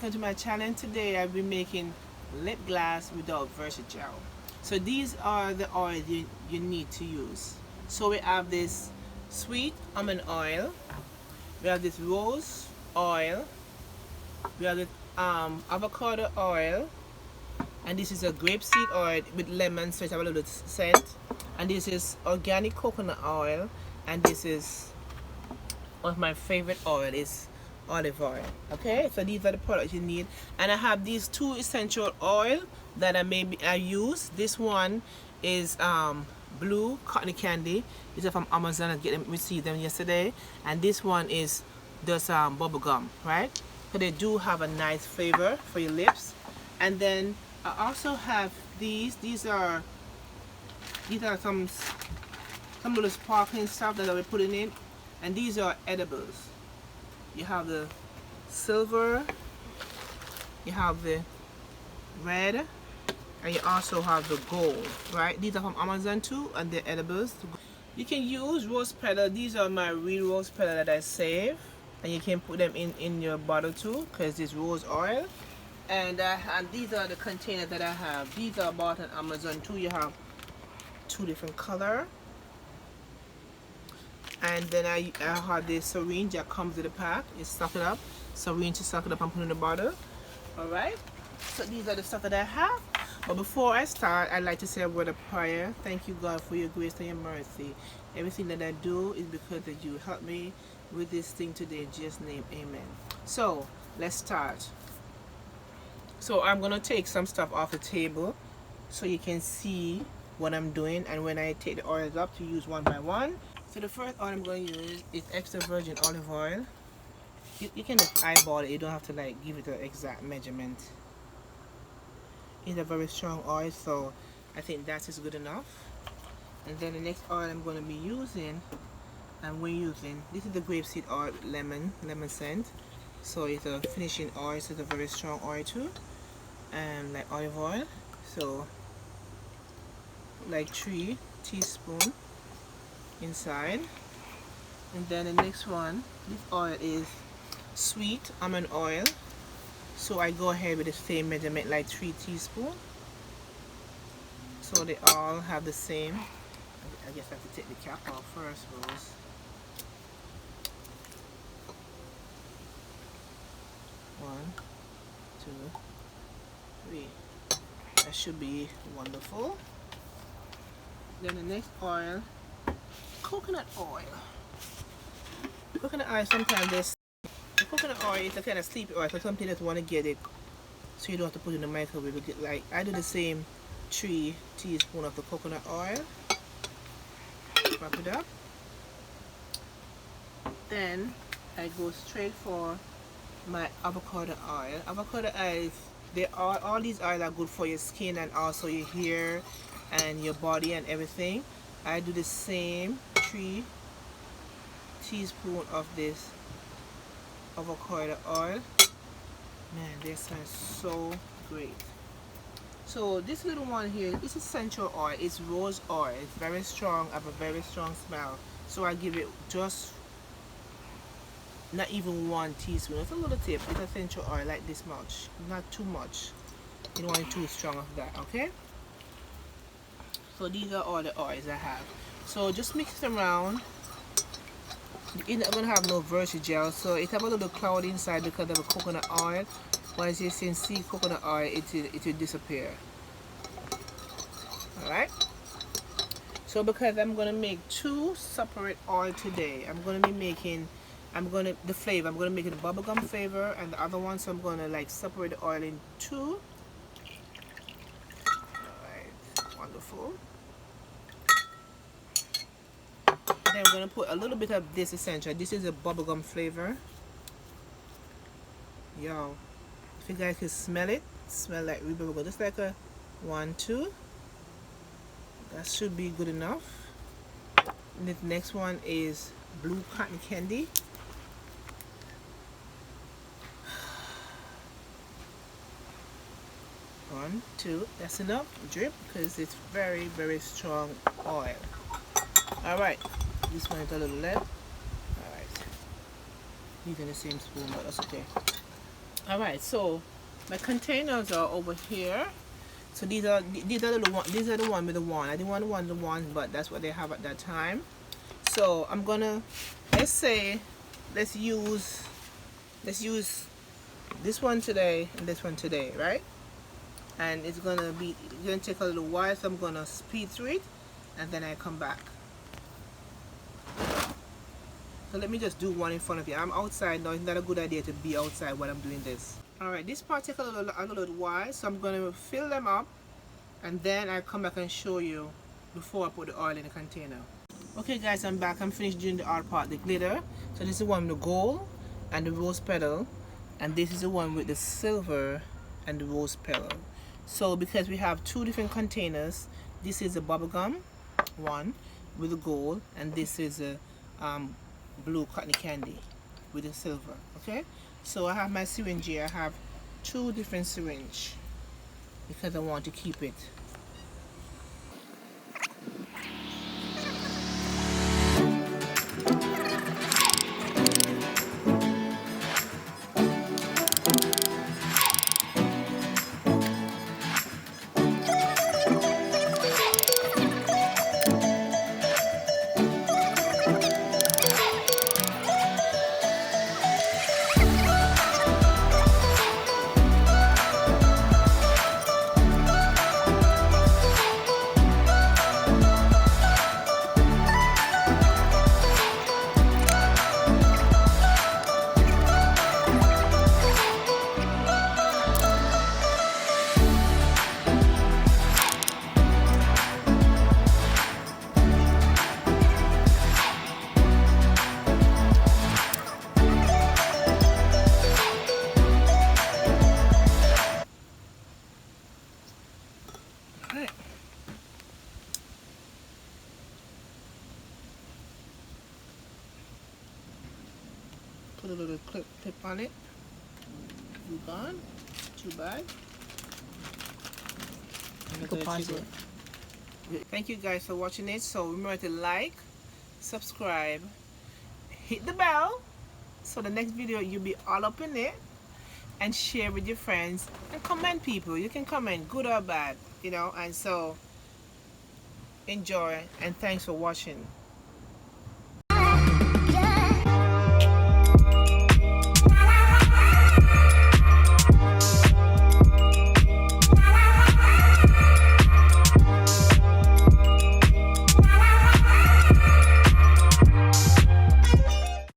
welcome to my channel. Today I'll be making lip gloss without Versagel. So these are the oils you need to use. So we have this sweet almond oil, we have this rose oil, we have the avocado oil, and this is a grapeseed oil with lemon, so it has a little scent. And this is organic coconut oil, and this is one of my favorite oil is olive oil. Okay, so these are the products you need, and I have these two essential oil that I use. This one is blue cotton candy. These are from Amazon. I received them yesterday, and this one is just bubble gum, right? So they do have a nice flavor for your lips. And then I also have these. These are some little sparkling stuff that I'll be putting in, and these are edibles. You have the silver, you have the red, and you also have the gold, right? These are from Amazon too, and they're edibles. You can use rose petal. These are my real rose petal that I save, and you can put them in your bottle too, because it's rose oil. And these are the containers that I have. These are bought on Amazon too. You have two different color. And then I have this syringe that comes with the pack. You suck it up, syringe to suck it up and put in the bottle. Alright, so these are the stuff that I have. But before I start, I'd like to say a word of prayer. Thank you, God, for your grace and your mercy. Everything that I do is because that you help me with this thing today. In Jesus' name, amen. So let's start. So I'm gonna take some stuff off the table so you can see what I'm doing, and when I take the oils up, to use one by one. So the first oil I'm going to use is extra virgin olive oil. You can just eyeball it. You don't have to like give it the exact measurement. It's a very strong oil, so I think that is good enough. And then the next oil I'm going to be using, this is the grapeseed oil with lemon scent. So it's a finishing oil, so it's a very strong oil too, and like olive oil. So like 3 teaspoons inside. And then the next one, this oil is sweet almond oil, so I go ahead with the same measurement, like 3 teaspoons, so they all have the same. I guess I have to take the cap off first, Rose. One, 2, 3. That should be wonderful. Then the next oil, coconut oil. Coconut oil, sometimes coconut oil is a kind of sleepy oil, so some people just want to get it so you don't have to put it in the microwave. Like I do the same 3 teaspoons of the coconut oil. Wrap it up. Then I go straight for my avocado oil. Avocado oil, all these oils are good for your skin and also your hair and your body and everything. I do the same 3 teaspoons of this avocado oil. Man, they sound so great. So this little one here is essential oil. It's rose oil. It's very strong, have a very strong smell. So I give it just not even 1 teaspoon. It's a little tip. It's essential oil like this much, not too much. You don't want it too strong of that, okay? So these are all the oils I have. So just mix it around. You're not going to have no Versagel, so it have a little cloud inside because of the coconut oil. But as you can see, coconut oil, it will disappear. Alright? So because I'm going to make 2 separate oil today, I'm going to be making, the flavor, I'm going to make it a bubblegum flavor and the other one, so I'm going to like separate the oil in 2. Alright, wonderful. Then I'm going to put a little bit of this essential. This is a bubblegum flavor. Yo, if you guys can smell it, smell like real bubblegum. Just like a 1, 2. That should be good enough. And the next one is blue cotton candy. One, 2, that's enough. Drip, because it's very, very strong oil. Alright, this one is a little left. Alright, using the same spoon, but that's okay. All right, so my containers are over here. So these are the one with the one. I didn't want the one, but that's what they have at that time. So I'm gonna, let's say, let's use let's use this one today and this one today, right? And it's gonna take a little while, so I'm gonna speed through it, and then I come back. So let me just do one in front of you. I'm outside now. It's not a good idea to be outside while I'm doing this. All right, this part takes a little while, so I'm gonna fill them up, and then I come back and show you before I put the oil in the container. Okay guys, I'm back. I'm finished doing the art part, the glitter. So this is the one with the gold and the rose petal, and this is the one with the silver and the rose petal. So because we have two different containers, this is a bubblegum one with the gold, and this is a blue cotton candy with the silver. Okay, so I have my syringe here. I have two different syringe because I want to keep it. Right. Put a little clip on it. You gone? Too bad. Thank you guys for watching it. So remember to like, subscribe, hit the bell, so the next video you'll be all up in it, and share with your friends, and comment people. You can comment good or bad, you know. And so enjoy, and thanks for watching.